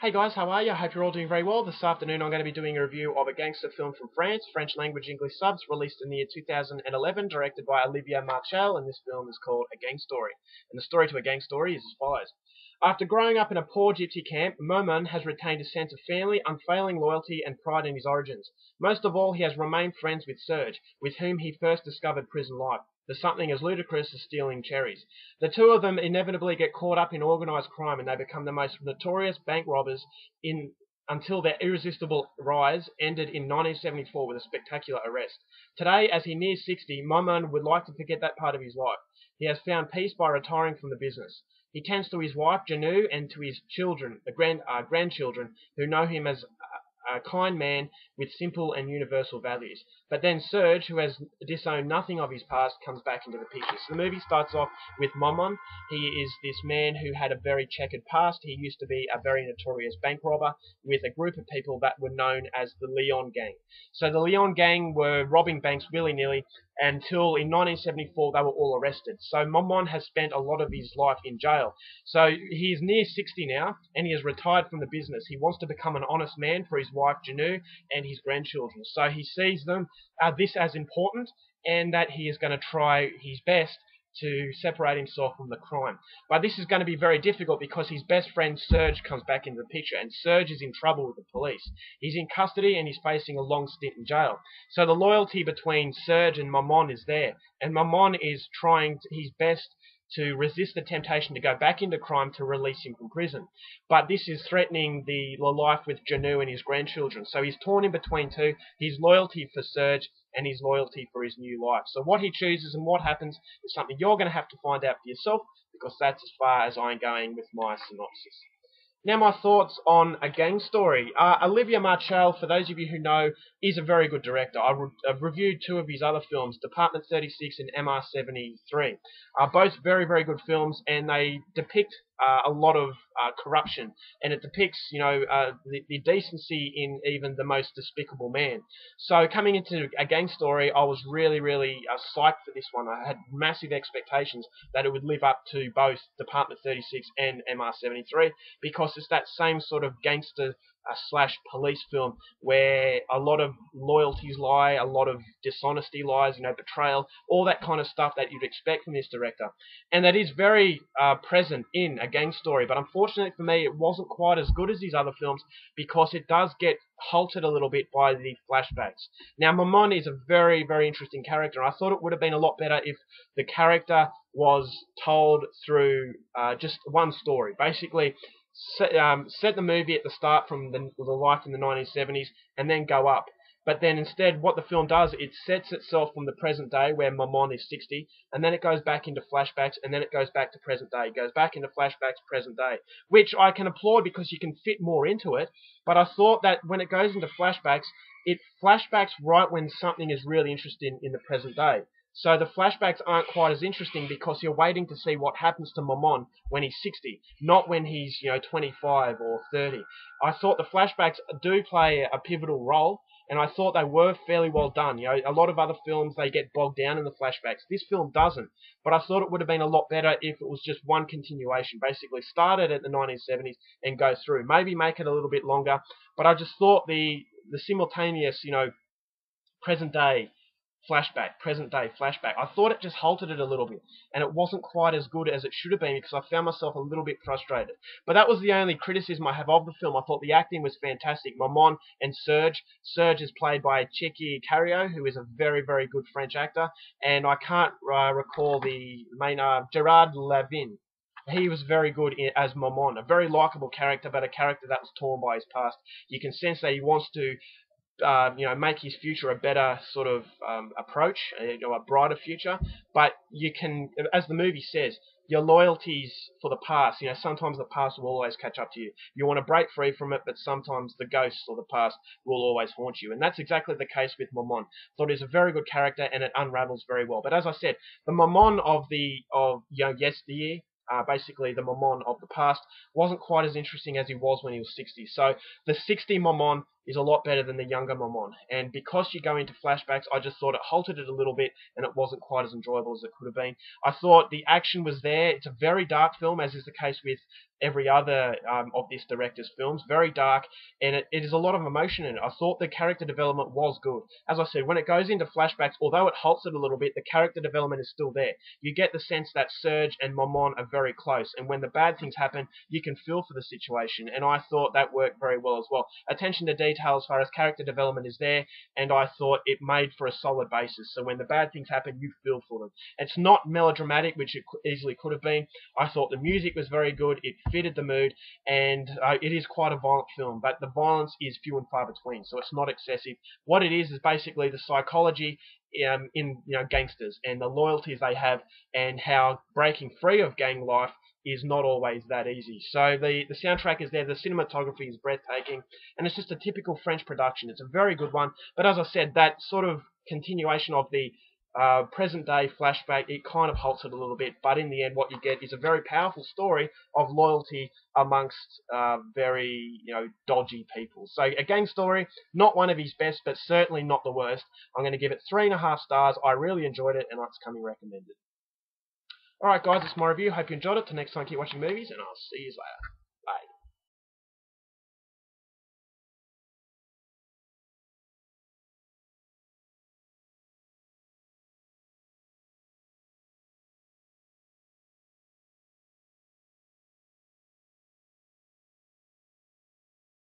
Hey guys, how are you? I hope you're all doing very well. This afternoon I'm going to be doing a review of a gangster film from France, French language English subs, released in the year 2011, directed by Olivier Marchal, and this film is called A Gang Story. And the story to A Gang Story is as follows. After growing up in a poor gypsy camp, Momon has retained a sense of family, unfailing loyalty, and pride in his origins. Most of all, he has remained friends with Serge, with whom he first discovered prison life, for something as ludicrous as stealing cherries. The two of them inevitably get caught up in organised crime, and they become the most notorious bank robbers until their irresistible rise ended in 1974 with a spectacular arrest. Today, as he nears 60, Momon would like to forget that part of his life. He has found peace by retiring from the business. He tends to his wife, Janu, and to his children, grandchildren, who know him as a kind man with simple and universal values. But then Serge, who has disowned nothing of his past, comes back into the picture. So the movie starts off with Momon. He is this man who had a very checkered past. He used to be a very notorious bank robber with a group of people that were known as the Leon Gang. So the Leon Gang were robbing banks willy-nilly until in 1974 they were all arrested. So Momon has spent a lot of his life in jail. So he is near 60 now, and he has retired from the business. He wants to become an honest man for his wife Janu and his grandchildren. So he sees this as important, and that he is going to try his best to separate himself from the crime. But this is going to be very difficult because his best friend Serge comes back into the picture, and Serge is in trouble with the police. He's in custody and he's facing a long stint in jail. So the loyalty between Serge and Momon is there, and Momon is trying his best to resist the temptation to go back into crime to release him from prison. But this is threatening the life with Janu and his grandchildren. So he's torn in between two, his loyalty for Serge and his loyalty for his new life. So what he chooses and what happens is something you're going to have to find out for yourself, because that's as far as I'm going with my synopsis. Now my thoughts on A Gang Story. Olivier Marchal, for those of you who know, is a very good director. I've reviewed two of his other films, Department 36 and MR73. Both very, very good films, and they depict a lot of corruption, and it depicts, the decency in even the most despicable man. So coming into A Gang Story, I was really, really psyched for this one. I had massive expectations that it would live up to both Department 36 and MR73, because it's that same sort of gangster slash police film where a lot of loyalties lie, a lot of dishonesty lies, betrayal, all that kind of stuff that you'd expect from this director. And that is very present in A Gang Story, but unfortunately for me, it wasn't quite as good as these other films because it does get halted a little bit by the flashbacks. Now, Momon is a very, very interesting character. I thought it would have been a lot better if the character was told through just one story. Basically, set the movie at the start from the life in the 1970s and then go up. But then instead, what the film does, it sets itself from the present day where Momon is 60, and then it goes back into flashbacks, and then it goes back to present day. It goes back into flashbacks, present day, which I can applaud because you can fit more into it. But I thought that when it goes into flashbacks, it flashbacks right when something is really interesting in the present day. So the flashbacks aren't quite as interesting because you're waiting to see what happens to Momon when he's 60, not when he's 25 or 30. I thought the flashbacks do play a pivotal role, and I thought they were fairly well done. A lot of other films, they get bogged down in the flashbacks. This film doesn't, but I thought it would have been a lot better if it was just one continuation. Basically, started at the 1970s and go through. Maybe make it a little bit longer, but I just thought the simultaneous, present day flashback, present day flashback, I thought it just halted it a little bit, and it wasn't quite as good as it should have been because I found myself a little bit frustrated. But that was the only criticism I have of the film. I thought the acting was fantastic. Momon and Serge. Serge is played by Cheikh Cario, who is a very, very good French actor, and I can't recall the main, Gerard Lavin. He was very good as Momon, a very likable character, but a character that was torn by his past. You can sense that he wants to make his future a better sort of approach, a brighter future. But you can, as the movie says, your loyalties for the past, sometimes the past will always catch up to you. You want to break free from it, but sometimes the ghosts or the past will always haunt you. And that's exactly the case with Momon. Thought he's a very good character, and it unravels very well. But as I said, the Momon of yesteryear, basically the Momon of the past, wasn't quite as interesting as he was when he was 60. So the 60 Momon is a lot better than the younger Momon. And because you go into flashbacks, I just thought it halted it a little bit, and it wasn't quite as enjoyable as it could have been. I thought the action was there. It's a very dark film, as is the case with every other of this director's films. Very dark, and it is a lot of emotion in it. I thought the character development was good. As I said, when it goes into flashbacks, although it halts it a little bit, the character development is still there. You get the sense that Serge and Momon are very close, and when the bad things happen, you can feel for the situation, and I thought that worked very well as well. Attention to detail as far as character development is there, and I thought it made for a solid basis. So when the bad things happen, you feel for them. It's not melodramatic, which it easily could have been. I thought the music was very good. It fitted the mood, and it is quite a violent film, but the violence is few and far between, so it's not excessive. What it is basically the psychology in gangsters and the loyalties they have, and how breaking free of gang life is not always that easy. So the soundtrack is there, the cinematography is breathtaking, and it's just a typical French production. It's a very good one, but as I said, that sort of continuation of the present day flashback, it kind of halts it a little bit, but in the end what you get is a very powerful story of loyalty amongst very dodgy people. So a gang story, not one of his best, but certainly not the worst. I'm going to give it 3.5 stars. I really enjoyed it, and it's coming recommended. Alright guys, that's my review. Hope you enjoyed it. Till next time, keep watching movies, and I'll see you later.